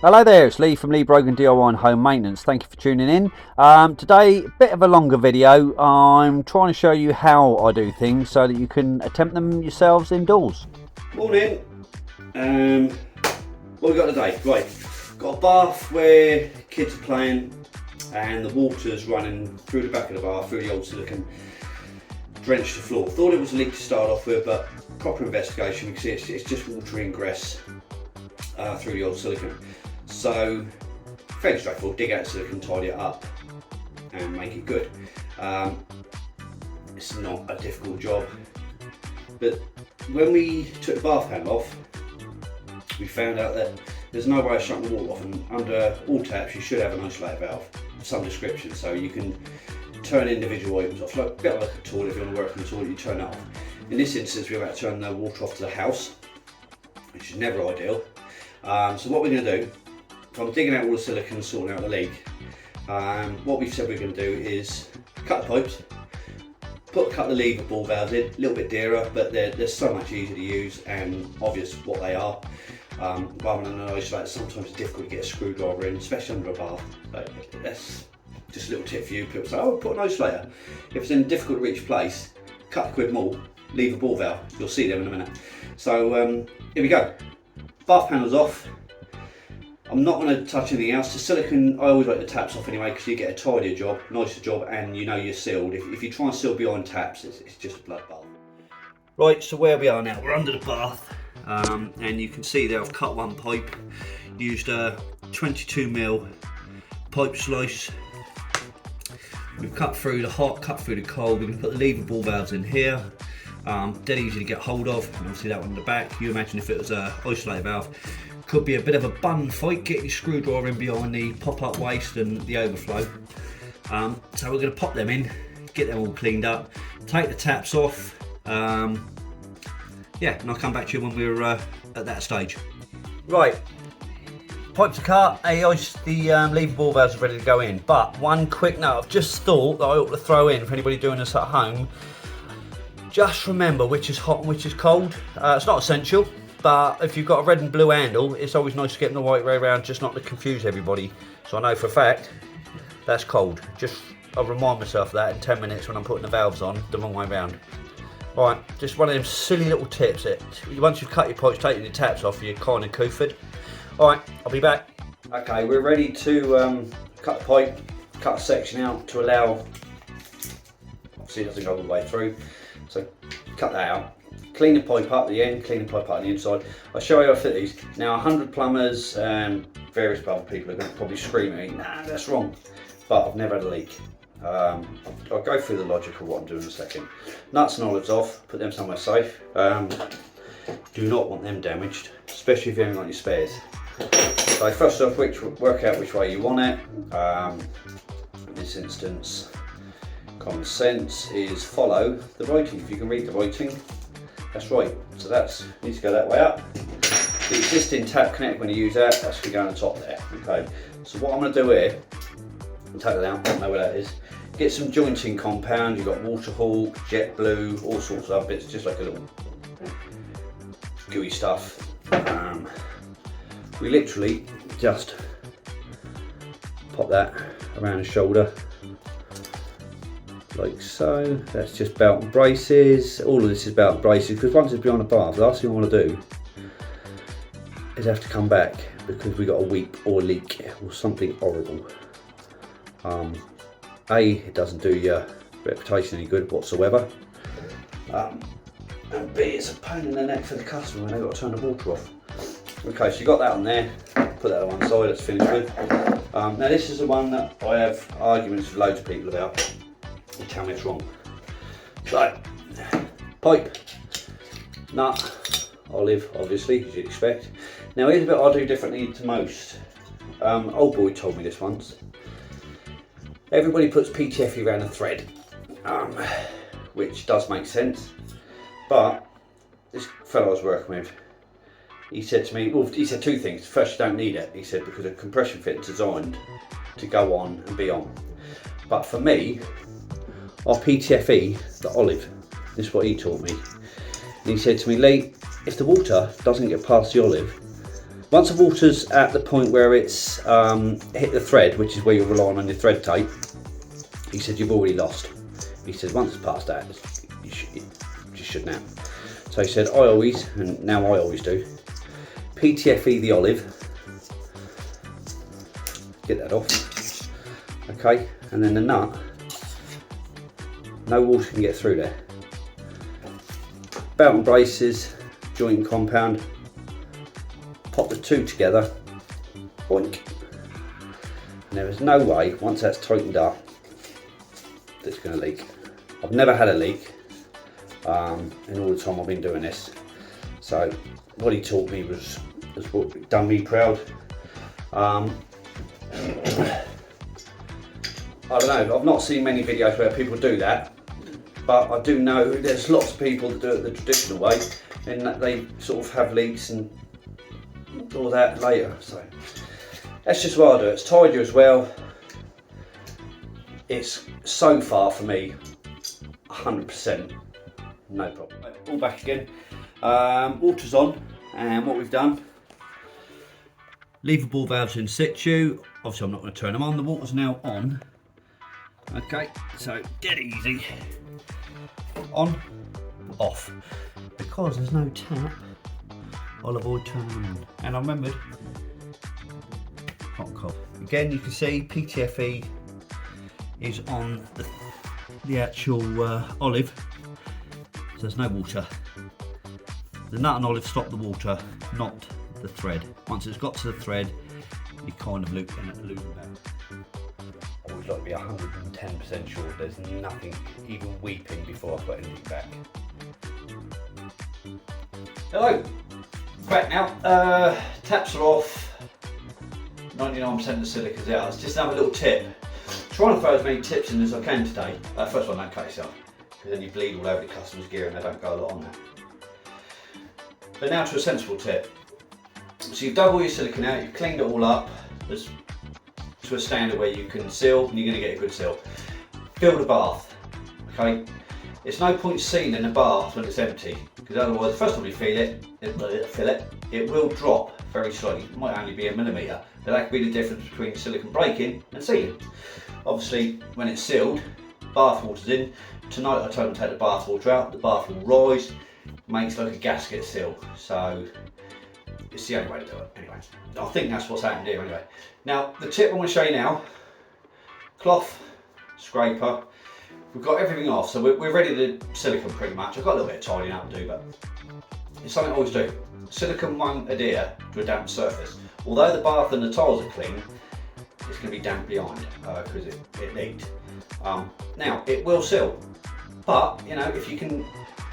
Hello there, it's Lee from Lee Brogan DIY and Home Maintenance. Thank you for tuning in. Today, a bit of a longer video. I'm trying to show you how I do things so that you can attempt them yourselves indoors. Morning. What we got today? Right, got a bath where kids are playing and the water's running through the back of the bath, through the old silicone, drenched the floor. Thought it was a leak to start off with, but proper investigation, you can see it's just water and ingress through the old silicone. So, fairly straightforward, dig out the silicone, tidy it up and make it good. It's not a difficult job, but when we took the bath handle off, we found out that there's no way of shutting the water off, and under all taps you should have an isolator valve of some description, so you can turn individual items off, like a bit like a toilet. If you want to work on the toilet, you turn that off. In this instance, we're about to turn the water off to the house, which is never ideal. So what we're going to do, from digging out all the silicone, sorting out the leak, what we've said we're going to do is cut the pipes, put a couple of lever ball valves in, a little bit dearer, but they're so much easier to use and obvious what they are. Rather than an isolator, sometimes it's difficult to get a screwdriver in, especially under a bath. That's just a little tip for you. People say, oh, put an isolator. If it's in a difficult to reach place, cut the quid more, leave a ball valve. You'll see them in a minute. So here we go. Bath panel's off. I'm not going to touch anything else. The silicone, I always like the taps off anyway, because you get a tidier job, nicer job, and you know you're sealed. If you try and seal behind taps, it's just a bloodbath. Right, so where we are now, we're under the bath, and you can see there I've cut one pipe, used a 22mm pipe slice. We've cut through the hot, cut through the cold. We're going to put the lever ball valves in here. Dead easy to get hold of, and obviously that one in the back. You imagine if it was a isolator valve, could be a bit of a bun fight, get your screwdriver in behind the pop-up waste and the overflow. So we're going to pop them in, get them all cleaned up, take the taps off. Yeah, and I'll come back to you when we're at that stage. Right, pipes are cut, the lever ball valves are ready to go in, but one quick note, I've just thought that I ought to throw in for anybody doing this at home. Just remember which is hot and which is cold. It's not essential, but if you've got a red and blue handle, it's always nice to get them the right way around, just not to confuse everybody. So I know for a fact that's cold. I'll remind myself of that in 10 minutes when I'm putting the valves on the wrong way around. Right, just one of them silly little tips that once you've cut your pipes, taking your taps off, you're kind of coofered. Alright, I'll be back. Okay, we're ready to cut the pipe, cut a section out to allow, obviously it doesn't go all the way through, so cut that out. Clean the pipe up at the end, clean the pipe up on the inside. I'll show you how I fit these. Now 100 plumbers and various bulb people are going to probably scream at me, nah, that's wrong. But I've never had a leak. I'll go through the logic of what I'm doing in a second. Nuts and olives off, put them somewhere safe. Do not want them damaged, especially if you haven't got any spares. So first off, work out which way you want it. In this instance, common sense is follow the writing. If you can read the writing, that's right. So needs to go that way up. The existing tap connector, when you use that, that's going to go on the top there. Okay. So what I'm going to do here, I'll take that out, I don't know where that is. Get some jointing compound. You've got Waterhawk, Jet Blue, all sorts of bits, just like a little gooey stuff. We literally just pop that around the shoulder, like so. That's just belt and braces. All of this is belt and braces, because once it's behind the bath, the last thing I want to do is have to come back because we got a weep or leak or something horrible. A, it doesn't do your reputation any good whatsoever, and B, it's a pain in the neck for the customer when they've got to turn the water off. Okay, so you got that on there, put that on one side, let's finish with. Now this is the one that I have arguments with loads of people about. You tell me it's wrong. So, pipe, nut, olive, obviously, as you'd expect. Now here's a bit I do differently to most. Old boy told me this once. Everybody puts PTFE around a thread, which does make sense, but this fellow I was working with, he said to me, well, he said two things. First, you don't need it, he said, because a compression fit is designed to go on and be on. But for me, I PTFE the olive. This is what he taught me. And he said to me, Lee, if the water doesn't get past the olive, Once the water's at the point where it's hit the thread, which is where you're relying on your thread tape, he said you've already lost. He said once it's past that, you just shouldn't have. So he said I always, and now I always do, PTFE the olive, get that off, okay, and then the nut, no water can get through there. Belt and braces, joint and compound, pop the two together, boink, and there is no way, once that's tightened up, that it's going to leak. I've never had a leak in all the time I've been doing this, so what he taught me was what done me proud. I don't know, I've not seen many videos where people do that, but I do know there's lots of people that do it the traditional way, in that they sort of have leaks and all that later. So that's just what I do. It's tidier as well. It's so far for me 100% no problem. All back again. Water's on, and what we've done, lever ball valves in situ. Obviously I'm not going to turn them on, the water's now on. Okay, so dead easy. On, off. Because there's no tap, I'll avoid turning them on. And I remembered, hot and cold. Again, you can see PTFE is on the actual olive, so there's no water. The nut and olive stop the water, not the thread. Once it's got to the thread, you kind of lose that. I always like to be 110% sure there's nothing even weeping before I put anything back. Hello, back now. Taps are off, 99% of the silica's out. It's just another little tip. Trying to throw as many tips in as I can today. First of all, don't cut yourself, because then you bleed all over the customer's gear and they don't go a lot on that. But now to a sensible tip. So you've dug all your silicone out, you've cleaned it all up to a standard where you can seal, and you're going to get a good seal. Fill the bath, okay? It's no point sealing the bath when it's empty, because otherwise, first time you fill it, it will drop very slightly. It might only be a millimetre, but that could be the difference between silicone breaking and sealing. Obviously, when it's sealed, bath water's in. Tonight I told them to take the bath water out, the bath will rise, makes like a gasket seal. So it's the only way to do it anyway. I think that's what's happened here anyway. Now, the tip I'm going to show you now, cloth, scraper, we've got everything off, so we're ready to silicone pretty much. I've got a little bit of tidying up to do, but it's something I always do. Silicone won't adhere to a damp surface. Although the bath and the tiles are clean, it's going to be damp behind because it leaked. Now, it will seal, but you know, if you can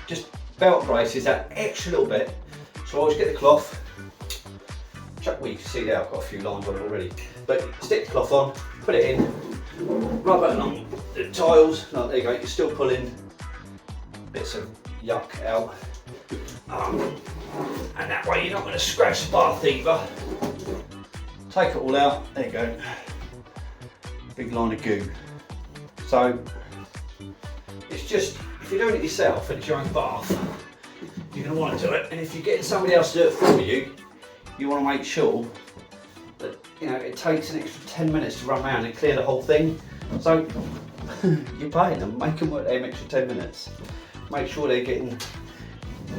just belt braces that extra little bit, so I always get the cloth, well, you can see there I've got a few lines on it already, but stick the cloth on, put it in, rub it along the tiles, like there you go, you're still pulling bits of yuck out, and that way you're not going to scratch the bath either. Take it all out, there you go, big line of goo. So it's just, if you're doing it yourself and it's your own bath, you're going to want to do it, and if you're getting somebody else to do it for you, you want to make sure that, you know, it takes an extra 10 minutes to run around and clear the whole thing. So you're paying them, make them work them extra 10 minutes. Make sure they're getting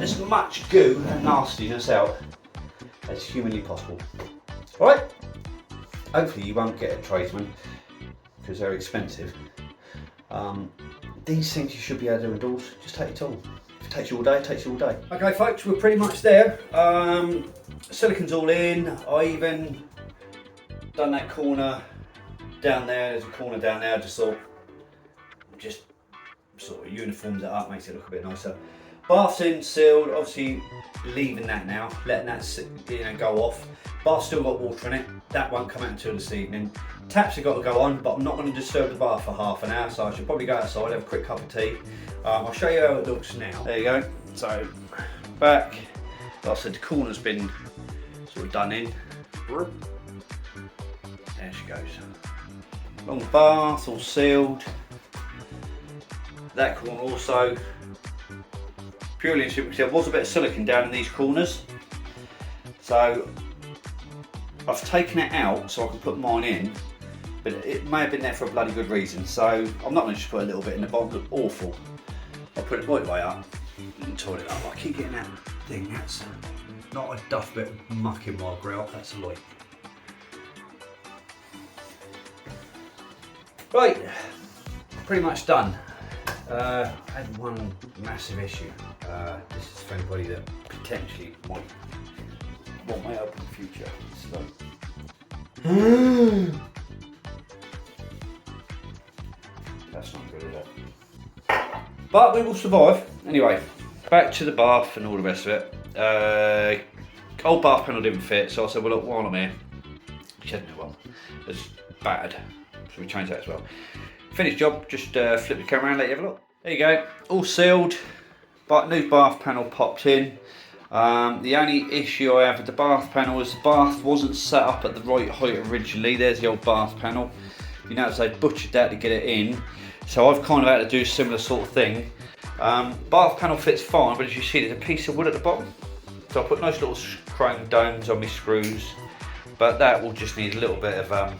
as much goo and nastiness out as humanly possible. Alright? Hopefully you won't get a tradesman because they're expensive. These things you should be able to do indoors. Just take your tool. If it takes you all day, it takes you all day. Okay folks, we're pretty much there. Silicone's all in. I even done that corner down there. There's a corner down there. Just sort of uniforms it up, makes it look a bit nicer. Bath's in, sealed. Obviously leaving that now, letting that go off. Bath's still got water in it. That won't come out until this evening. Taps have got to go on, but I'm not going to disturb the bath for half an hour, so I should probably go outside, have a quick cup of tea. I'll show you how it looks now. There you go. So back, like I said, the corner's been sort of done in. There she goes. Long bath, all sealed. That corner also, purely and simply, there was a bit of silicone down in these corners. So I've taken it out so I can put mine in, but it may have been there for a bloody good reason. So I'm not going to just put a little bit in the bottom. Look awful. I'll put it right the way up and tidy it up. I keep getting that thing. That's not a duff bit of muck in my grill. That's a light. Right, pretty much done. I had one massive issue. This is for anybody that potentially might want my help in the future. So. That's not good, is it? But we will survive. Anyway, back to the bath and all the rest of it. Old bath panel didn't fit, so I said, well look, while I'm here, she had no one. It's battered, so we changed that as well. Finished job, just flip the camera around, let you have a look. There you go, all sealed, but new bath panel popped in. The only issue I have with the bath panel is the bath wasn't set up at the right height originally. There's the old bath panel. You notice they butchered that to get it in. So I've kind of had to do a similar sort of thing. Bath panel fits fine, but as you see there's a piece of wood at the bottom. So I put nice little chrome domes on my screws, but that will just need a little bit of, I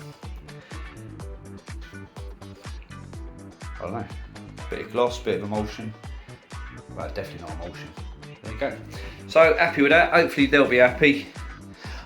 don't know, bit of gloss, bit of emulsion. Well, definitely not emulsion. There you go. So happy with that, hopefully they'll be happy.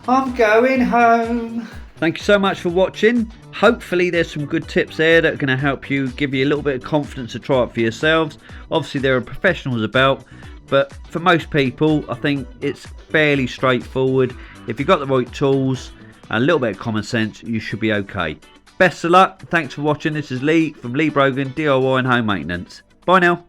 I'm going home. Thank you so much for watching. Hopefully there's some good tips there that are going to help you, give you a little bit of confidence to try it for yourselves. Obviously there are professionals about, but for most people I think it's fairly straightforward. If you've got the right tools and a little bit of common sense, you should be okay. Best of luck. Thanks for watching. This is Lee from Lee Brogan DIY and Home Maintenance. Bye now.